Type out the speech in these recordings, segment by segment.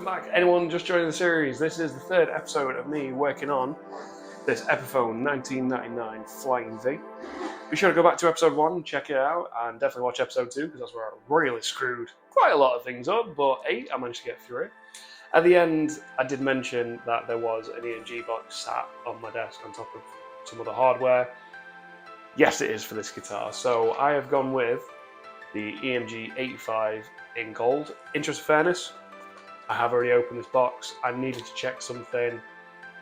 welcome back. Anyone just joining the series, this is the third episode of me working on this Epiphone 1999 Flying V. Be sure to go back to episode 1, check it out, and definitely watch episode 2 because that's where I really screwed quite a lot of things up, but hey, I managed to get through it. At the end, I did mention that there was an EMG box sat on my desk on top of some other hardware. Yes, it is for this guitar. So I have gone with the EMG 85 in gold. Interest of fairness, I have already opened this box. I needed to check something,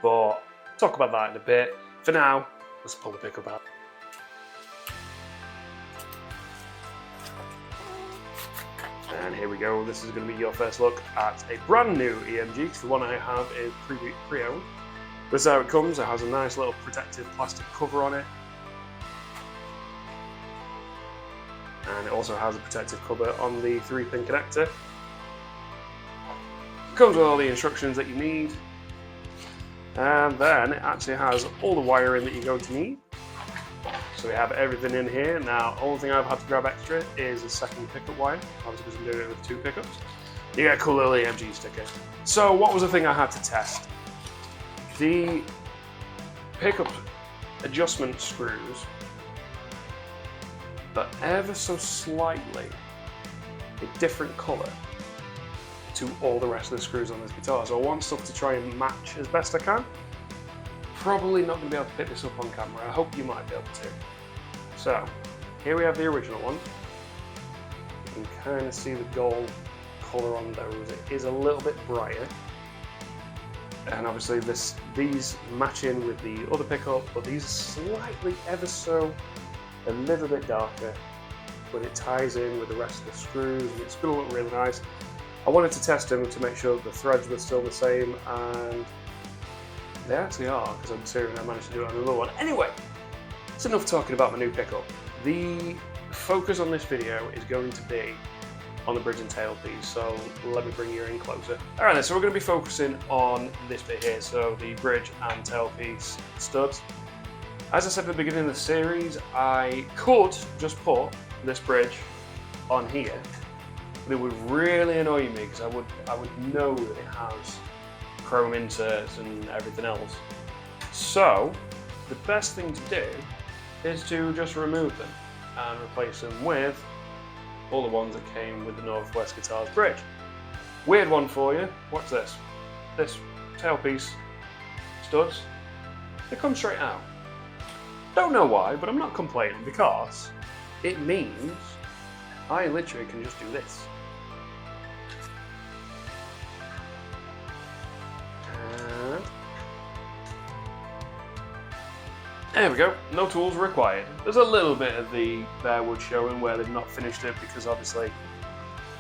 but talk about that in a bit. For now, let's pull the pickup out. And here we go. This is going to be your first look at a brand new EMG, because the one I have is pre-owned. This is how it comes. It has a nice little protective plastic cover on it. And it also has a protective cover on the 3-pin connector. It comes with all the instructions that you need. And then it actually has all the wiring that you're going to need. So we have everything in here. Now, the only thing I've had to grab extra is a second pickup wire, obviously because I'm doing it with 2 pickups. You get a cool little EMG sticker. So what was the thing I had to test? The pickup adjustment screws, but ever so slightly a different colour to all the rest of the screws on this guitar. So I want stuff to try and match as best I can. Probably not going to be able to pick this up on camera. I hope you might be able to. So here we have the original one. You can kind of see the gold colour on those. It is a little bit brighter. And obviously these match in with the other pickup, but these are slightly ever so a little bit darker, but it ties in with the rest of the screws and it's going to look really nice. I wanted to test them to make sure that the threads were still the same, and they actually are, because I'm considering I managed to do it on another one. Anyway, it's enough talking about my new pickup. The focus on this video is going to be on the bridge and tailpiece, so let me bring you in closer. Alright then, so we're going to be focusing on this bit here, so the bridge and tailpiece studs. As I said at the beginning of the series, I could just put this bridge on here, but it would really annoy me because I would know that it has chrome inserts and everything else. So the best thing to do is to just remove them and replace them with all the ones that came with the Northwest Guitars bridge. Weird one for you. Watch this. This tailpiece studs, they come straight out. Don't know why, but I'm not complaining because it means I literally can just do this. And there we go, no tools required. There's a little bit of the bare wood showing where they've not finished it because obviously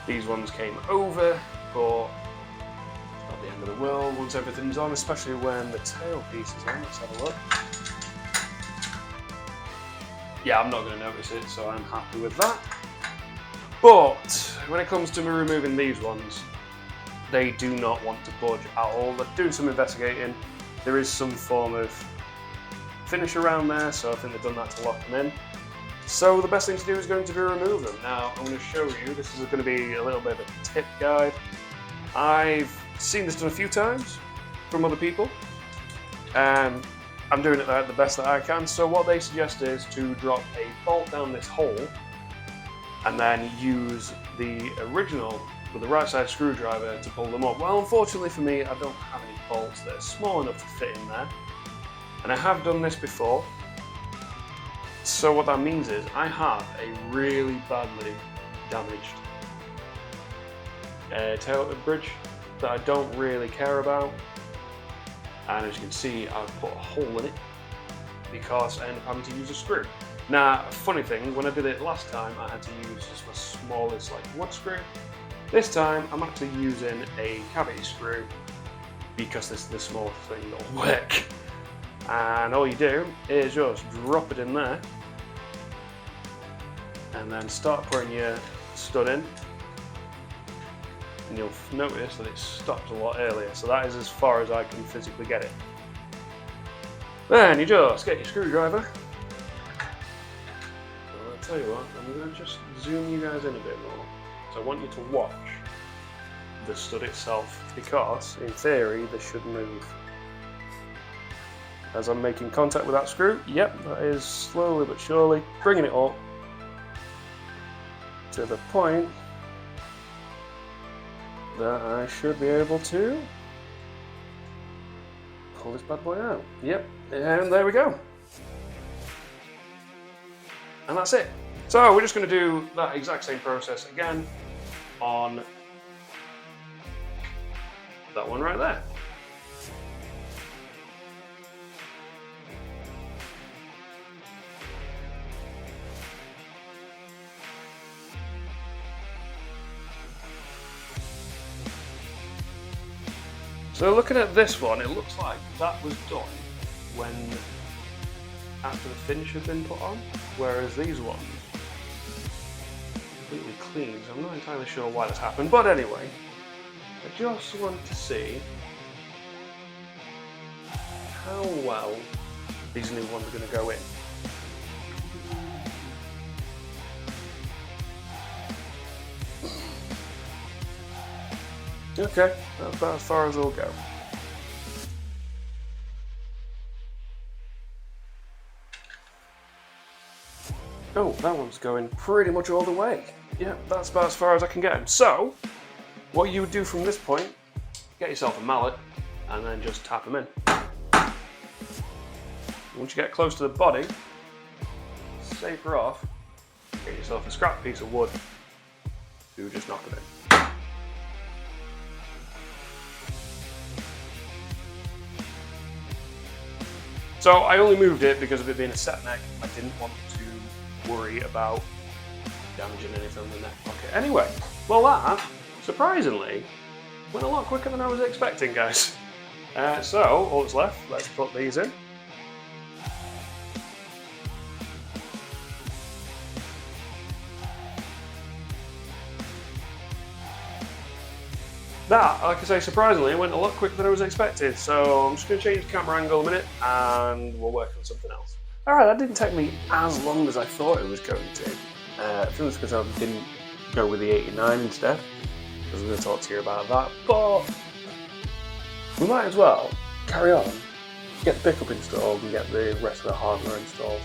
these ones came over, but it's not the end of the world once everything's on, especially when the tailpiece is on. Let's have a look. Yeah, I'm not going to notice it, so I'm happy with that. But when it comes to me removing these ones, they do not want to budge at all. They're doing some investigating. There is some form of finish around there, so I think they've done that to lock them in. So the best thing to do is going to be remove them. Now, I'm going to show you, this is going to be a little bit of a tip guide. I've seen this done a few times from other people, and I'm doing it the best that I can. So what they suggest is to drop a bolt down this hole and then use the original with the right side screwdriver to pull them up. Well, unfortunately for me, I don't have any bolts that are small enough to fit in there. And I have done this before. So what that means is I have a really badly damaged tail bridge that I don't really care about. And as you can see, I've put a hole in it because I ended up having to use a screw. Now, funny thing, when I did it last time, I had to use just my smallest wood screw. This time, I'm actually using a cavity screw because this is the smallest thing that'll work. And all you do is just drop it in there and then start putting your stud in. And you'll notice that it stopped a lot earlier, so that is as far as I can physically get it. Then you just get your screwdriver. Well, I'll tell you what, I'm going to just zoom you guys in a bit more. So I want you to watch the stud itself, because in theory they should move. As I'm making contact with that screw, yep, that is slowly but surely bringing it up to the point that I should be able to pull this bad boy out. Yep, and there we go. And that's it. So we're just going to do that exact same process again on that one right there. So looking at this one, it looks like that was done when after the finish had been put on, whereas these ones completely clean, so I'm not entirely sure why this happened, but anyway, I just want to see how well these new ones are going to go in. Okay, that's about as far as it'll go. Oh, that one's going pretty much all the way. Yeah, that's about as far as I can get him. So, what you would do from this point, get yourself a mallet and then just tap them in. Once you get close to the body, save her off, get yourself a scrap piece of wood, you just knock it in. So I only moved it because of it being a set neck. I didn't want to worry about damaging anything in the neck pocket. Anyway, well that, surprisingly, went a lot quicker than I was expecting, guys. So, all that's left, let's put these in. That, like I say, surprisingly, went a lot quicker than I was expecting. So I'm just going to change the camera angle a minute and we'll work on something else. Alright, that didn't take me as long as I thought it was going to. I think it's because I didn't go with the 89 instead, because I'm going to talk to you about that. But we might as well carry on, get the pickup installed and get the rest of the hardware installed.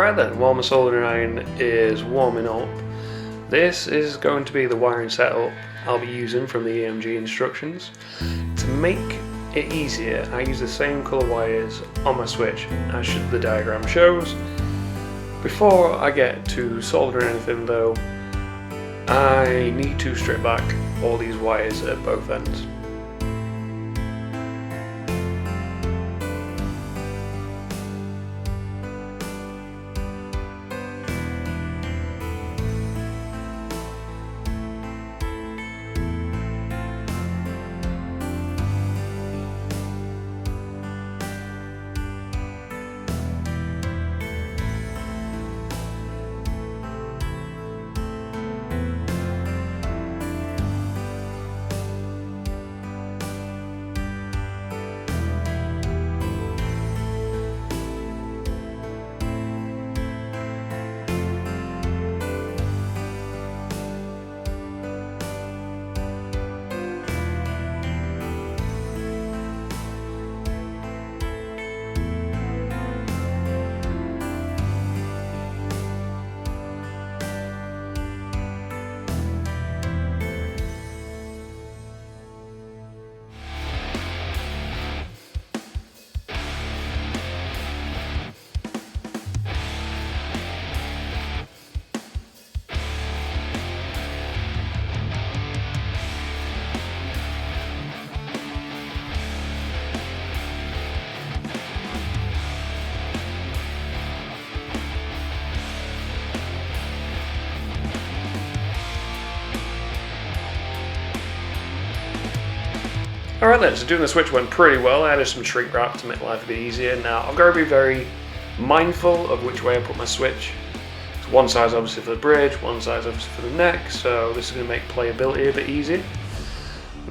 Alright then, while my soldering iron is warming up, this is going to be the wiring setup I'll be using from the EMG instructions. To make it easier, I use the same colour wires on my switch as the diagram shows. Before I get to soldering anything though, I need to strip back all these wires at both ends. Alright then, so doing the switch went pretty well. I added some shrink wrap to make life a bit easier. Now I've got to be very mindful of which way I put my switch. So one side's obviously for the bridge, one side's obviously for the neck, so this is going to make playability a bit easier.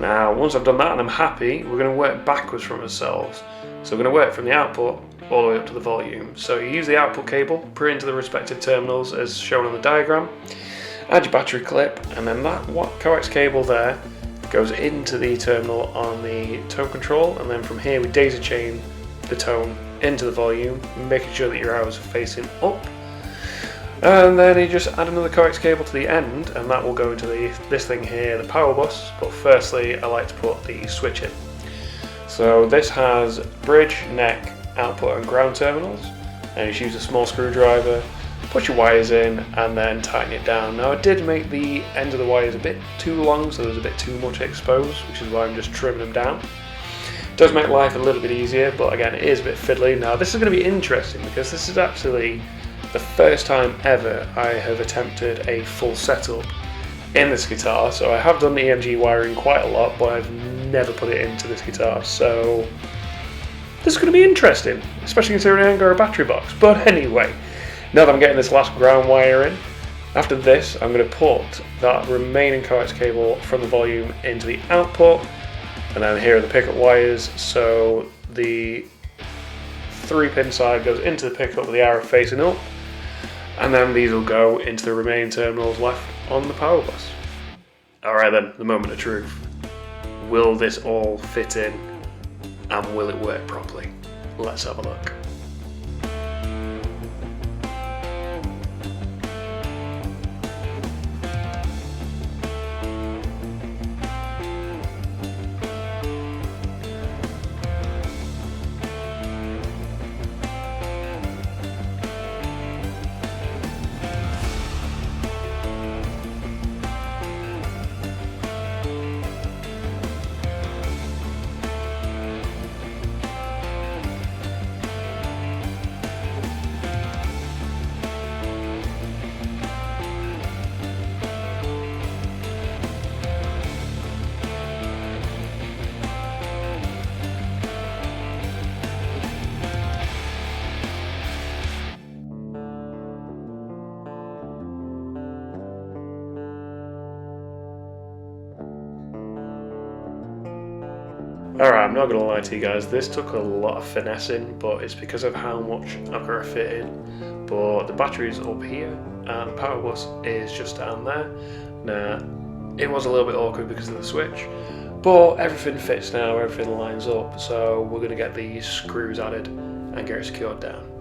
Now once I've done that and I'm happy, we're going to work backwards from ourselves. So we're going to work from the output all the way up to the volume. So you use the output cable, put it into the respective terminals as shown on the diagram, add your battery clip, and then that coax cable there goes into the terminal on the tone control, and then from here we daisy chain the tone into the volume, making sure that your arrows are facing up. And then you just add another coax cable to the end, and that will go into this thing here, the power bus. But firstly, I like to put the switch in. So this has bridge, neck, output and ground terminals, and you just use a small screwdriver, put your wires in and then tighten it down. Now I did make the ends of the wires a bit too long, so there's a bit too much exposed, which is why I'm just trimming them down. It does make life a little bit easier, but again it is a bit fiddly. Now this is going to be interesting because this is actually the first time ever I have attempted a full setup in this guitar. So I have done the EMG wiring quite a lot, but I've never put it into this guitar, so this is going to be interesting, especially considering I haven't got a battery box. But anyway, now that I'm getting this last ground wire in, after this I'm going to put that remaining coax cable from the volume into the output, and then here are the pickup wires. So the 3-pin side goes into the pickup with the arrow facing up, and then these will go into the remaining terminals left on the power bus. Alright then, the moment of truth. Will this all fit in, and will it work properly? Let's have a look. Alright, I'm not going to lie to you guys, this took a lot of finessing, but it's because of how much I've got to fit in. But the battery's up here, and the power bus is just down there. Now, it was a little bit awkward because of the switch, but everything fits now, everything lines up, so we're going to get these screws added and get it secured down.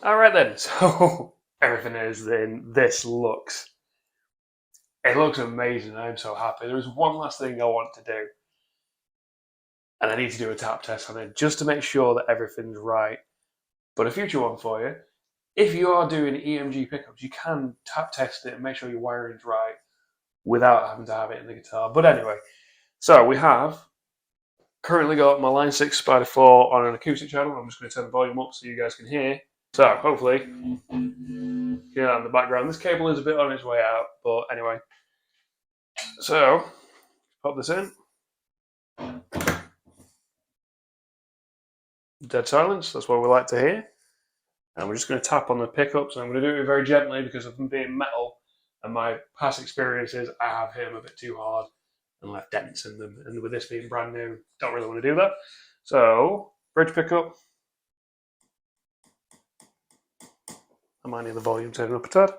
Alright then, so everything is in. This looks, it looks amazing. I'm so happy. There's one last thing I want to do, and I need to do a tap test on it just to make sure that everything's right. But a future one for you, if you are doing EMG pickups, you can tap test it and make sure your wiring's right without having to have it in the guitar. But anyway, so we have currently got my Line 6 Spider 4 on an acoustic channel. I'm just going to turn the volume up so you guys can hear. So hopefully, you hear that in the background. This cable is a bit on its way out, but anyway. So, pop this in. Dead silence, that's what we like to hear. And we're just going to tap on the pickups, and I'm going to do it very gently because of them being metal, and my past experiences, I have hit them a bit too hard and left dents in them. And with this being brand new, don't really want to do that. So, bridge pickup. I might need the volume turned up a tad.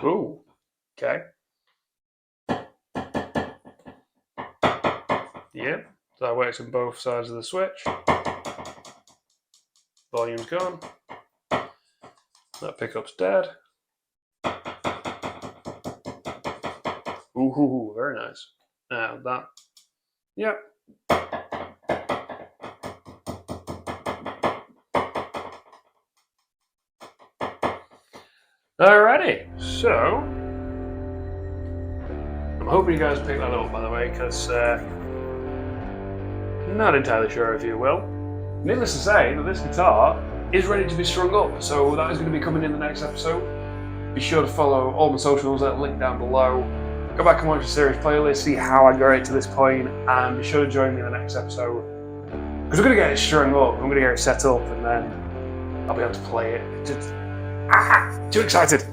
Ooh, okay. Yep, so that works on both sides of the switch. Volume's gone. That pickup's dead. Ooh, very nice. Now that, yep. Alrighty, so I'm hoping you guys picked that up, by the way, because not entirely sure if you will. Needless to say that this guitar is ready to be strung up, so that is going to be coming in the next episode. Be sure to follow all my socials at the link down below. Go back and watch the series playlist, see how I got it to this point, and be sure to join me in the next episode. Because we're going to get it strung up, I'm going to get it set up, and then I'll be able to play it. Just, too excited!